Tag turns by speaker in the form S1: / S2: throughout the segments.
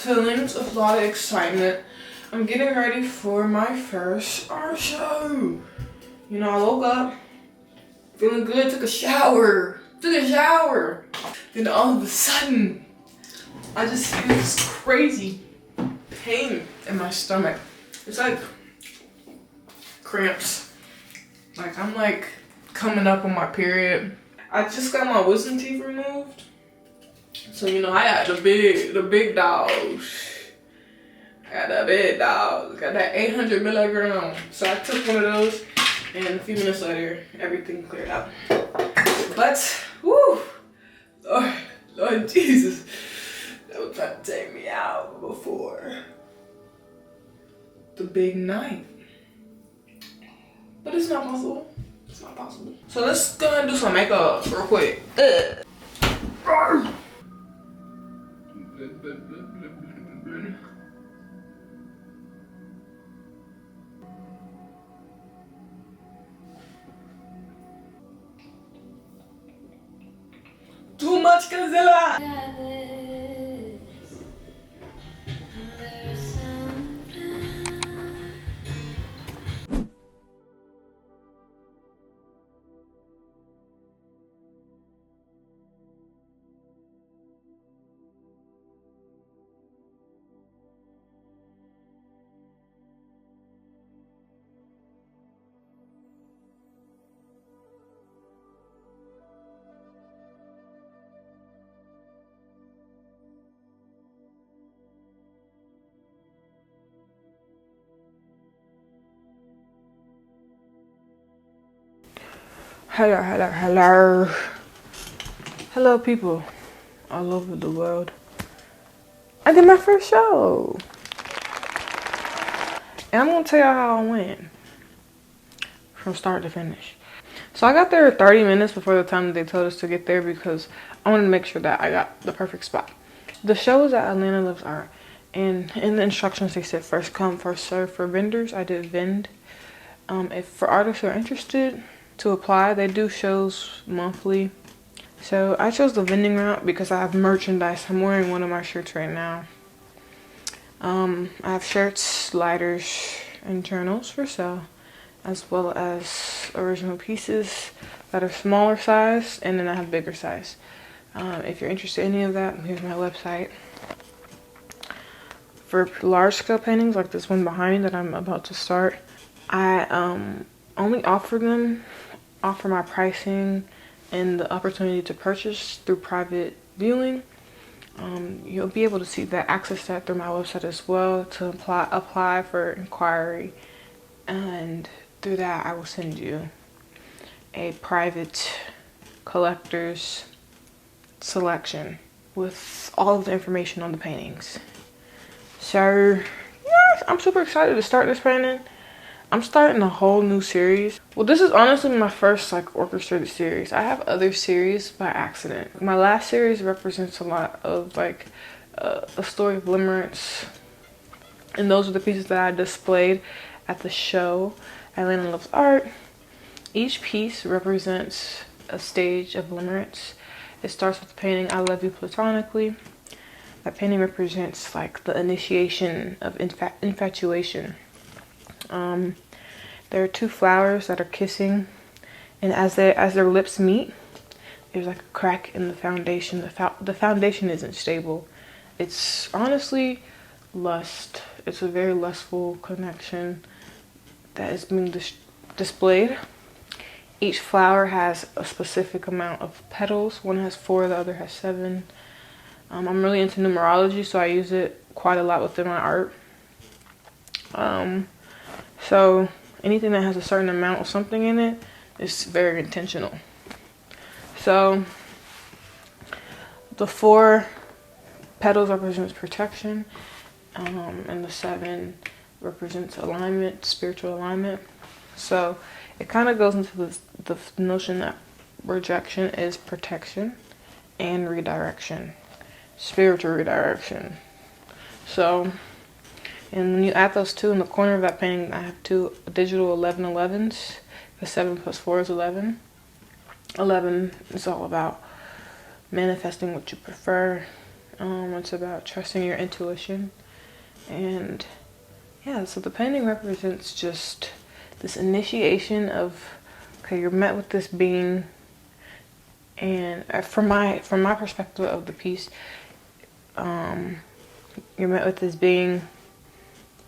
S1: feelings, a lot of excitement. I'm getting ready for my first art show. You know, I woke up feeling good, took a shower. Then all of a sudden, I just feel this crazy pain in my stomach. It's like cramps. Like I'm like coming up on my period. I just got my wisdom teeth removed. So you know I got the big dogs. I got the big dogs. Got that 800 milligram. So I took one of those, and a few minutes later, everything cleared up. But whoo, Lord Jesus, they were trying to take me out before the big night. But it's not possible. It's not possible. So let's go and do some makeup real quick. Too much Godzilla! Hello people all over the world. I did my first show. And I'm gonna tell y'all how I went from start to finish. So I got there 30 minutes before the time that they told us to get there because I wanted to make sure that I got the perfect spot. The show was at Atlanta Lives Art, and in the instructions they said first come, first serve for vendors. I did vend. If for artists who are interested to apply, they do shows monthly. So I chose the vending route because I have merchandise. I'm wearing one of my shirts right now. I have shirts, lighters, and journals for sale, as well as original pieces that are smaller size, and then I have bigger size. If you're interested in any of that, here's my website. For large scale paintings like this one behind me that I'm about to start, I only offer my pricing and the opportunity to purchase through private viewing. You'll be able to see that, access that through my website as well, to apply for inquiry, and through that I will send you a private collector's selection with all of the information on the paintings. So yes, I'm super excited to start this painting. I'm starting a whole new series. Well, this is honestly my first like orchestrated series. I have other series by accident. My last series represents a lot of like a story of limerence, and those are the pieces that I displayed at the show Atlanta Lives Art. Each piece represents a stage of limerence. It starts with the painting I Love You Platonically. That painting represents like the initiation of infatuation. There are two flowers that are kissing, and as their lips meet, there's like a crack in the foundation. The foundation isn't stable. It's honestly lust. It's a very lustful connection that is being displayed. Each flower has a specific amount of petals. One has 4, the other has 7. I'm really into numerology, so I use it quite a lot within my art. So anything that has a certain amount of something in it is very intentional. So the 4 petals represents protection, and the 7 represents alignment, spiritual alignment. So it kind of goes into the notion that rejection is protection and redirection, spiritual redirection. So, and when you add those 2 in the corner of that painting, I have 2 digital 1111s. The 7 plus 4 is 11. 11 is all about manifesting what you prefer It's about trusting your intuition. And yeah, so the painting represents just this initiation of, okay, you're met with this being, and from my perspective of the piece, you're met with this being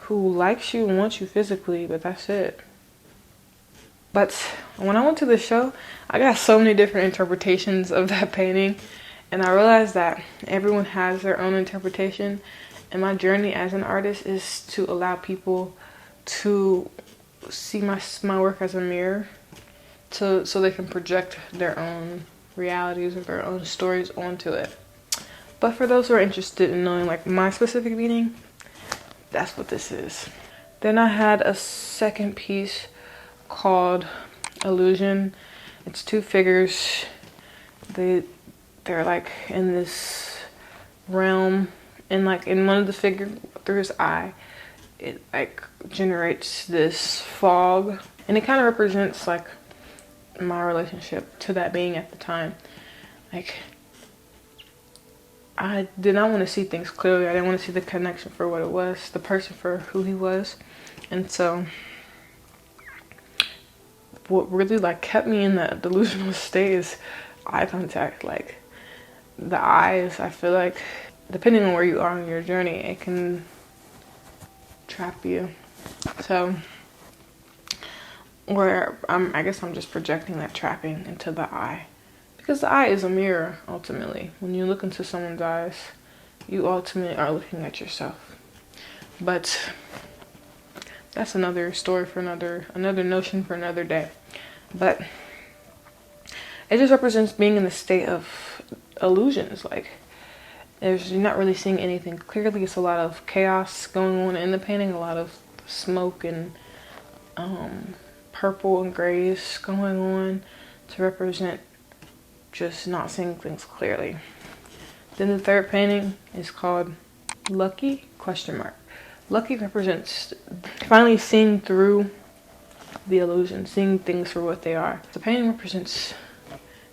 S1: who likes you and wants you physically, but that's it. But when I went to the show, I got so many different interpretations of that painting, and I realized that everyone has their own interpretation. And my journey as an artist is to allow people to see my work as a mirror, so they can project their own realities or their own stories onto it. But for those who are interested in knowing like my specific meaning, that's what this is. Then I had a second piece called Illusion. It's two figures. They're like in this realm, and like in one of the figure, through his eye, it like generates this fog, and it kind of represents like my relationship to that being at the time. Like, I did not want to see things clearly. I didn't want to see the connection for what it was, the person for who he was. And so what really like kept me in that delusional state is eye contact. Like the eyes, I feel like depending on where you are in your journey, it can trap you. So I guess I'm just projecting that trapping into the eye. Because the eye is a mirror, ultimately. When you look into someone's eyes, you ultimately are looking at yourself. But that's another story for another notion for another day. But it just represents being in the state of illusions. Like, you're not really seeing anything clearly. It's a lot of chaos going on in the painting, a lot of smoke and purple and grays going on to represent just not seeing things clearly. Then the third painting is called Lucky ? Lucky represents finally seeing through the illusion, seeing things for what they are. The painting represents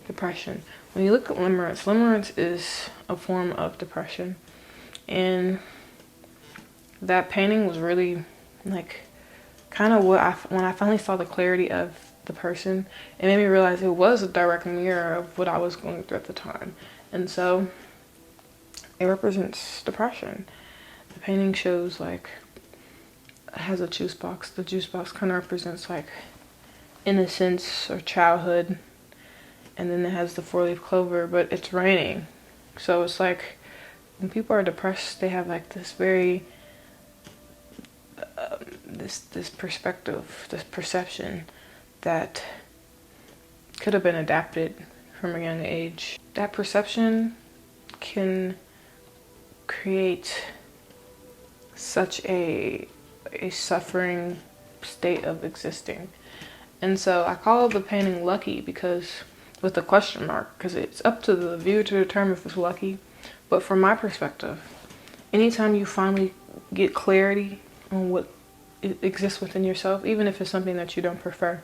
S1: depression. When you look at limerence is a form of depression. And that painting was really like kind of when I finally saw the clarity of the person, it made me realize it was a direct mirror of what I was going through at the time. And so it represents depression. The painting shows like it has a juice box. The juice box kind of represents like innocence or childhood, and then it has the 4-leaf clover, but it's raining. So it's like when people are depressed, they have like this very this perspective, this perception that could have been adapted from a young age. That perception can create such a suffering state of existing. And so I call the painting lucky because, with a question mark, because it's up to the viewer to determine if it's lucky. But from my perspective, anytime you finally get clarity on what exists within yourself, even if it's something that you don't prefer,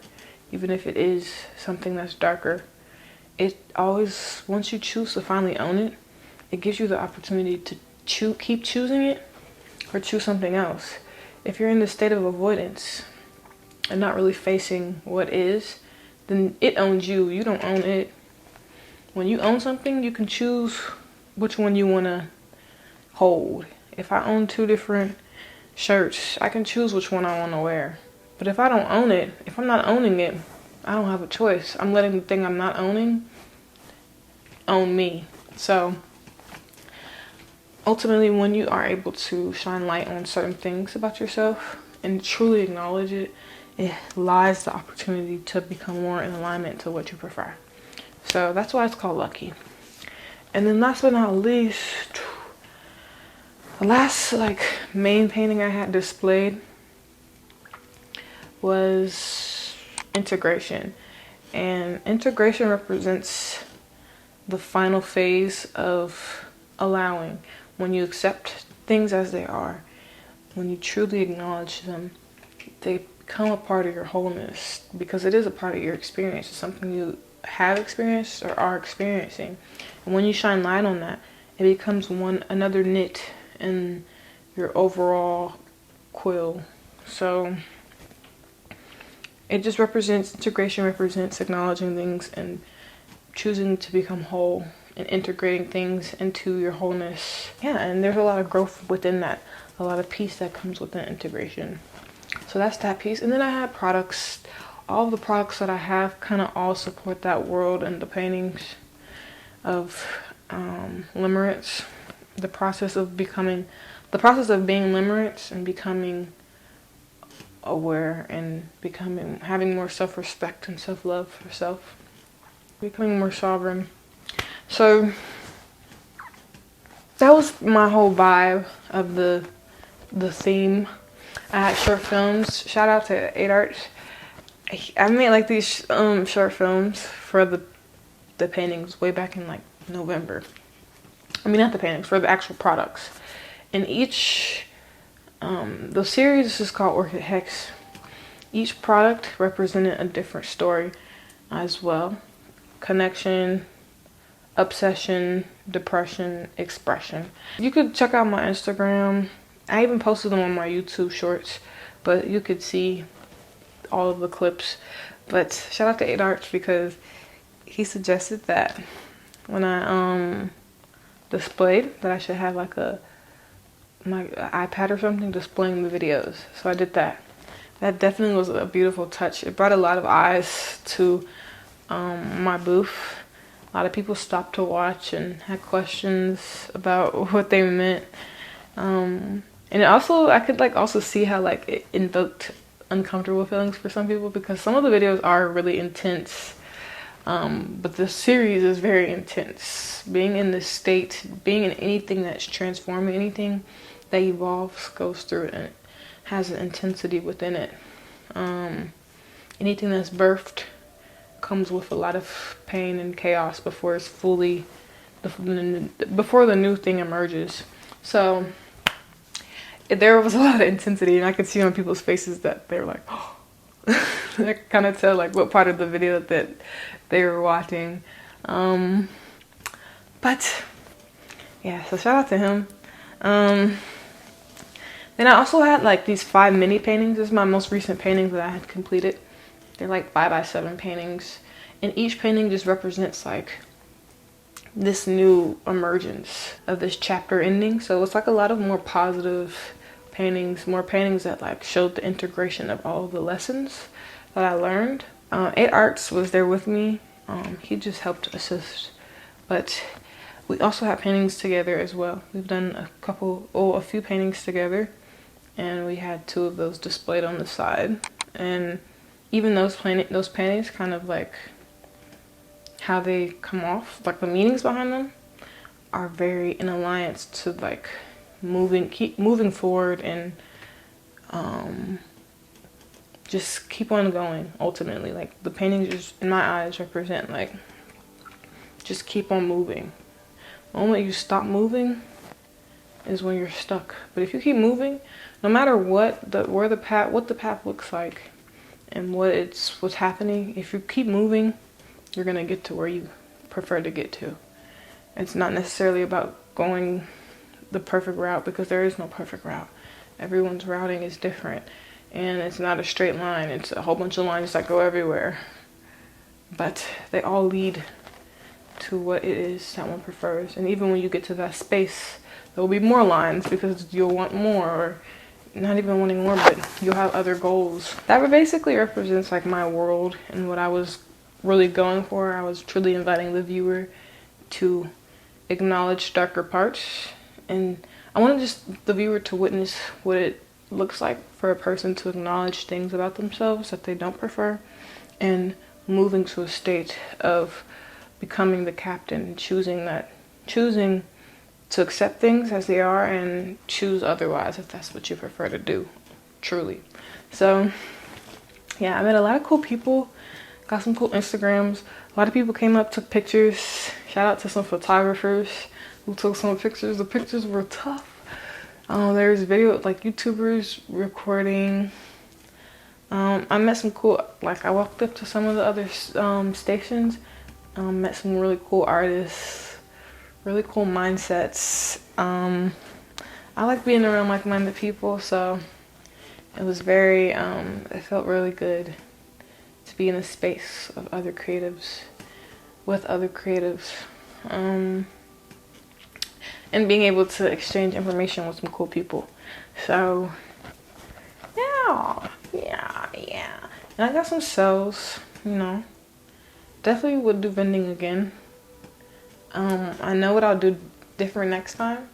S1: even if it is something that's darker, it always, once you choose to finally own it, it gives you the opportunity to keep choosing it or choose something else. If you're in the state of avoidance and not really facing what is, then it owns you. You don't own it. When you own something, you can choose which one you want to hold. If I own 2 different shirts, I can choose which one I want to wear. But if I don't own it, if I'm not owning it, I don't have a choice. I'm letting the thing I'm not owning own me. So ultimately, when you are able to shine light on certain things about yourself and truly acknowledge it, it lies the opportunity to become more in alignment to what you prefer. So that's why it's called lucky. And then last but not least, the last main painting I had displayed was integration. And integration represents the final phase of allowing. When you accept things as they are, when you truly acknowledge them, they become a part of your wholeness, because it is a part of your experience. It's something you have experienced or are experiencing. And when you shine light on that, it becomes another knit in your overall quill. So it just represents integration, represents acknowledging things and choosing to become whole and integrating things into your wholeness. Yeah, and there's a lot of growth within that, a lot of peace that comes within integration. So that's that piece. And then I have products. All the products that I have kind of all support that world and the paintings of limerence, the process of being limerence and becoming aware and having more self-respect and self-love for self, becoming more sovereign. So that was my whole vibe of the theme. I had short films. Shout out to 8Arts. I made like these short films for the paintings way back in like November. I mean, not the paintings, for the actual products. And each the series is called Orchid Hex. Each product represented a different story as well. Connection, obsession, depression, expression. You could check out my Instagram. I even posted them on my YouTube shorts, but you could see all of the clips. But shout out to 8Arts because he suggested that when I displayed that I should have like my iPad or something displaying the videos. So I did that. That definitely was a beautiful touch. It brought a lot of eyes to my booth. A lot of people stopped to watch and had questions about what they meant. And it also, I could like also see how like it invoked uncomfortable feelings for some people because some of the videos are really intense. But the series is very intense. Being in this state, being in anything that's transforming, anything that evolves, goes through it, and it has an intensity within it. Anything that's birthed comes with a lot of pain and chaos before it's fully, before the new thing emerges. So there was a lot of intensity, and I could see on people's faces that they were like, oh. I could kind of tell like what part of the video that they were watching. But yeah, so shout out to him. Then I also had like these 5 mini paintings. This is my most recent paintings that I had completed. They're like 5x7 paintings, and each painting just represents like this new emergence of this chapter ending. So it's like a lot of more positive paintings, more paintings that like showed the integration of all of the lessons that I learned. 8Arts was there with me. He just helped assist, but we also have paintings together as well. We've done a few paintings together, and we had 2 of those displayed on the side. And even those paintings, kind of like how they come off, like the meanings behind them, are very in alliance to like keep moving forward and just keep on going. Ultimately, like the paintings just in my eyes represent like just keep on moving. The moment you stop moving is when you're stuck. But if you keep moving, no matter what the path looks like and what's happening, if you keep moving, you're gonna get to where you prefer to get to. It's not necessarily about going the perfect route, because there is no perfect route. Everyone's routing is different, and it's not a straight line. It's a whole bunch of lines that go everywhere, but they all lead to what it is that one prefers. And even when you get to that space, there will be more lines because you'll want more, or not even wanting more, but you'll have other goals. That basically represents like my world and what I was really going for. I was truly inviting the viewer to acknowledge darker parts, and I wanted just the viewer to witness what it looks like for a person to acknowledge things about themselves that they don't prefer, and moving to a state of becoming the captain, choosing to accept things as they are and choose otherwise if that's what you prefer to do, truly. So yeah, I met a lot of cool people, got some cool Instagrams. A lot of people came up, took pictures. Shout out to some photographers who took some pictures. The pictures were tough. There's video like YouTubers recording. I met some cool, like I walked up to some of the other stations, met some really cool artists, really cool mindsets. I like being around like-minded people, so it was very, it felt really good to be in a space of other creatives, with other creatives, and being able to exchange information with some cool people. So, yeah. And I got some sales, you know. Definitely would do vending again. I know what I'll do different next time,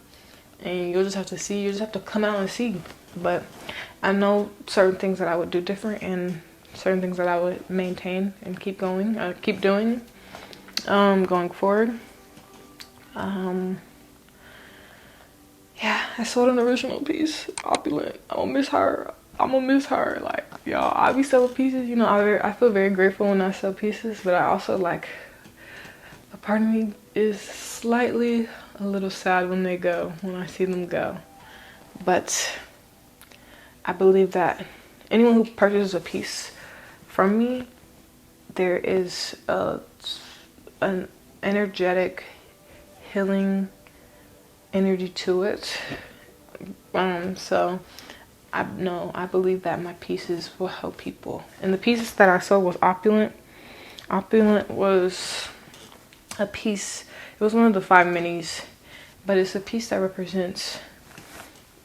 S1: and you'll just have to see. You just have to come out and see. But I know certain things that I would do different, and certain things that I would maintain and keep going, keep doing, going forward. Yeah, I sold an original piece, Opulent. I'm gonna miss her. Like, y'all, I be selling pieces, you know. I feel very grateful when I sell pieces, but I also, like, a part of me is slightly a little sad when they go, when I see them go. But I believe that anyone who purchases a piece from me, there is an energetic, healing energy to it. So I believe that my pieces will help people. And the pieces that I sold was Opulent. Opulent was a piece, it was one of the 5 minis, but it's a piece that represents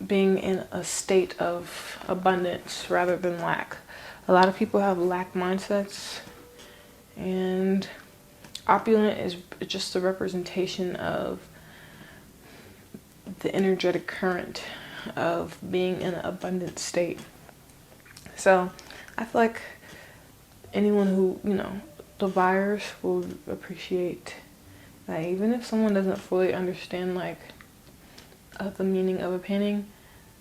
S1: being in a state of abundance rather than lack. A lot of people have lack mindsets, and Opulent is just a representation of the energetic current of being in an abundant state. So I feel like anyone who, you know, the buyers will appreciate that. Even if someone doesn't fully understand like the meaning of a painting,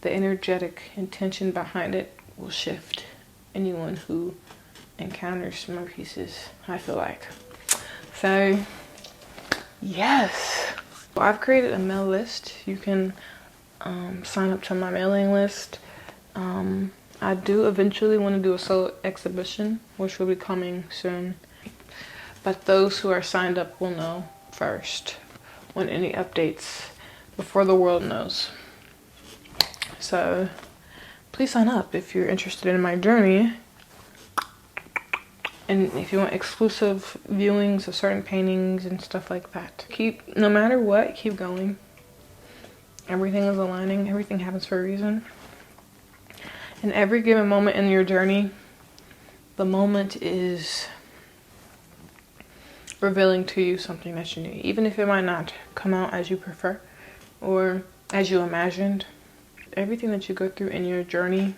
S1: the energetic intention behind it will shift anyone who encounters my pieces, I feel like. So yes, I've created a mail list. You can sign up to my mailing list. I do eventually want to do a solo exhibition, which will be coming soon. But those who are signed up will know first when any updates, before the world knows. So please sign up if you're interested in my journey. And if you want exclusive viewings of certain paintings and stuff like that. No matter what, keep going. Everything is aligning. Everything happens for a reason. In every given moment in your journey, the moment is revealing to you something that you need. Even if it might not come out as you prefer or as you imagined. Everything that you go through in your journey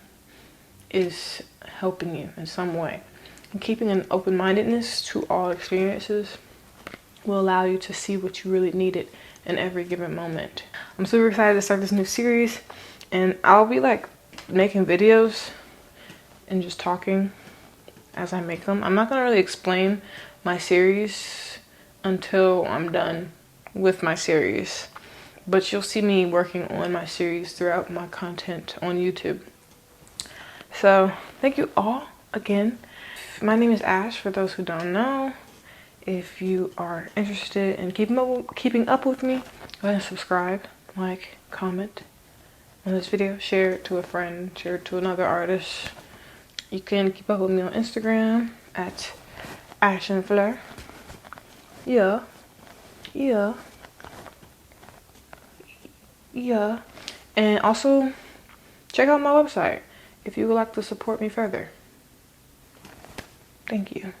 S1: is helping you in some way. And keeping an open-mindedness to all experiences will allow you to see what you really needed in every given moment. I'm super excited to start this new series, and I'll be like making videos and just talking as I make them. I'm not gonna really explain my series until I'm done with my series, but you'll see me working on my series throughout my content on YouTube. So thank you all again. My name is Ash, for those who don't know. If you are interested in keeping up with me, go ahead and subscribe, like, comment on this video, share it to a friend, share it to another artist. You can keep up with me on Instagram at Ash and Fleur. Yeah. And also check out my website if you would like to support me further. Thank you.